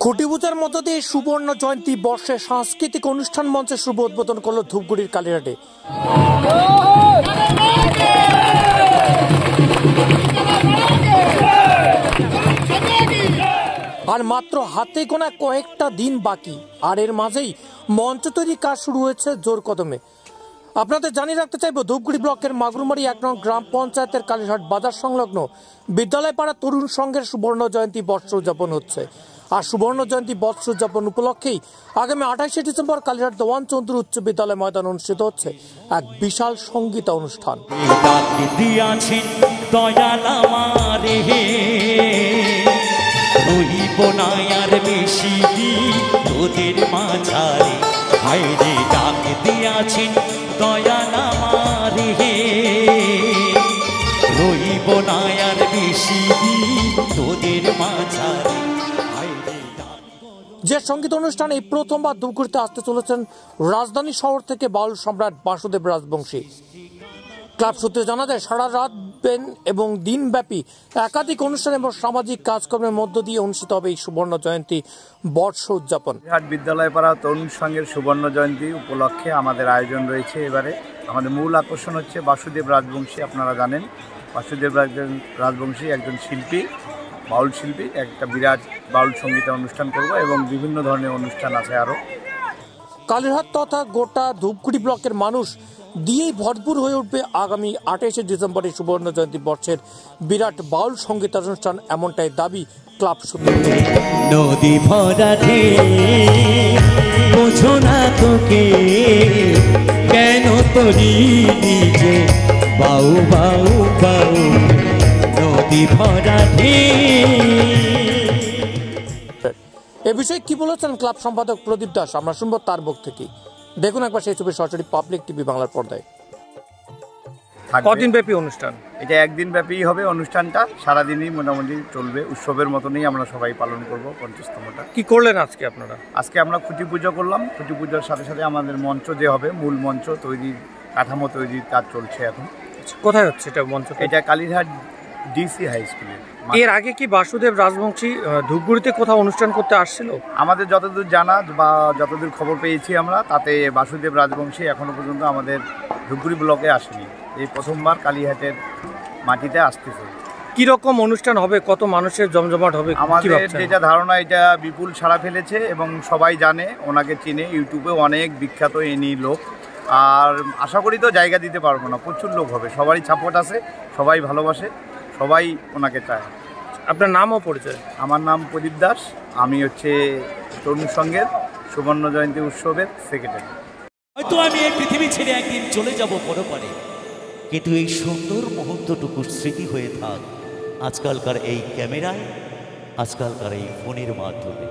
খুঁটি পূজার মধ্য দিয়ে সুবর্ণ জয়ন্তী বর্ষে সাংস্কৃতিক অনুষ্ঠান মঞ্চের শুভ উদ্বোধন করল ধূপগুড়ির কালীঘাটে। আর মাত্র হাতে গোনা কয়েকটা দিন বাকি, আর এর মাঝেই মঞ্চ তৈরির কাজ শুরু হয়েছে জোর কদমে। আপনাদের জানিয়ে রাখতে চাইব, ধূপগুড়ি ব্লকের মাগুরমারি 1 নং গ্রাম পঞ্চায়েতের কালীঘাট বাজার সংলগ্ন বিদ্যালয় পাড়া তরুণ সংঘের সুবর্ণ জয়ন্তী বর্ষ উদযাপন হচ্ছে। আর সুবর্ণ জয়ন্তী বর্ষ উদযাপন উপলক্ষেই আগামী 28শে ডিসেম্বর কালীঘাট দেওয়ান চন্দ্র উচ্চ বিদ্যালয় ময়দান অনুষ্ঠিত হচ্ছে এক বিশাল সঙ্গীত অনুষ্ঠান। যে সঙ্গীত অনুষ্ঠানে এই প্রথমবার ধূপগুড়িতে আসতে চলেছেন রাজধানী শহর থেকে বাউল সম্রাট বাসুদেব রাজবংশী। ক্লাব সূত্রে জানা যায়, সারা রাত এবং দিনব্যাপী একাধিক অনুষ্ঠান এবং সামাজিক কাজকর্মের মধ্য দিয়ে অনুষ্ঠিত হবে এই সুবর্ণ জয়ন্তী বর্ষ উদযাপন। বিদ্যালয় পাড়া তরুণ সংঘের সুবর্ণ জয়ন্তী উপলক্ষে আমাদের আয়োজন রয়েছে। এবারে আমাদের মূল আকর্ষণ হচ্ছে বাসুদেব রাজবংশী। আপনারা জানেন, বাসুদেব রাজবংশী একজন শিল্পী, বাউল শিল্পী। একটা বিরাট বাউল সঙ্গীত অনুষ্ঠান করব এবং বিভিন্ন ধরনের অনুষ্ঠান আছে আরও। কালীঘাট তথা গোটা ধূপগুড়ি ব্লকের মানুষ দিয়েই ভরপুর হয়ে উঠবে আগামী 28শে ডিসেম্বরের সুবর্ণ জয়ন্তী বর্ষের বিরাট বাউল সঙ্গীত অনুষ্ঠান, এমনটাই দাবি ক্লাব সূত্রে। নদী ভরা বোঝো না তোকে কেন তোরি নিজে বাউ বাউ বাউ নদী ভরা। এ বিষয়ে কি বলেছেন ক্লাব সম্পাদক প্রদীপ দাস, আমরা শুনবো তার মুখ থেকে। দেখুন একবার সেই ছবি সরাসরি পাবলিক টিভি বাংলার পর্দায়। কদিন ব্যাপী অনুষ্ঠান? এটা একদিন ব্যাপী হবে অনুষ্ঠানটা, সারাদিনই মোটামুটি চলবে। উৎসবের মতনই আমরা সবাই পালন করব 50তমটা। কি করলেন আজকে আপনারা? আজকে আমরা খুঁটি পুজো করলাম। খুঁটি পুজোর সাথে সাথে আমাদের মঞ্চ যে হবে, মূল মঞ্চ তৈরির কাঠামো তৈরির কাজ চলছে এখন। কোথায় হচ্ছে এটা মঞ্চ? এটা কালীঘাট ডিসি হাই স্কুলে। এর আগে কি বাসুদেব রাজবংশী ধূপগুড়িতে কোথাও অনুষ্ঠান করতে আসছিল? আমাদের যতদূর জানা বা যতদূর খবর পেয়েছি আমরা, তাতে বাসুদেব রাজবংশী এখনো পর্যন্ত আমাদের ধূপগুড়ি ব্লকে আসেনি। এই প্রথমবার কালীঘাটের মাটিতে আসতেছে। কিরকম অনুষ্ঠান হবে, কত মানুষের জমজমাট হবে? আমাদের যেটা ধারণা, এটা বিপুল সাড়া ফেলেছে এবং সবাই জানে, ওনাকে চিনে। ইউটিউবে অনেক বিখ্যাত এনি লোক। আর আশা করি তো জায়গা দিতে পারবো না, প্রচুর লোক হবে। সবারই সাপোর্ট আছে, সবাই ভালোবাসে, সবাই ওনাকে চায়। আপনার নাম ও পরিচয়? আমার নাম প্রদীপ দাস, আমি হচ্ছে তরুণ সংঘের সুবর্ণ জয়ন্তী উৎসবের সেক্রেটারি। হয়তো আমি এই পৃথিবী ছেড়ে একদিন চলে যাব পরপারে, কিন্তু এই সুন্দর মুহূর্তটুকু স্মৃতি হয়ে থাক আজকালকার এই ক্যামেরায়, আজকালকার এই ফোনের মাধ্যমে।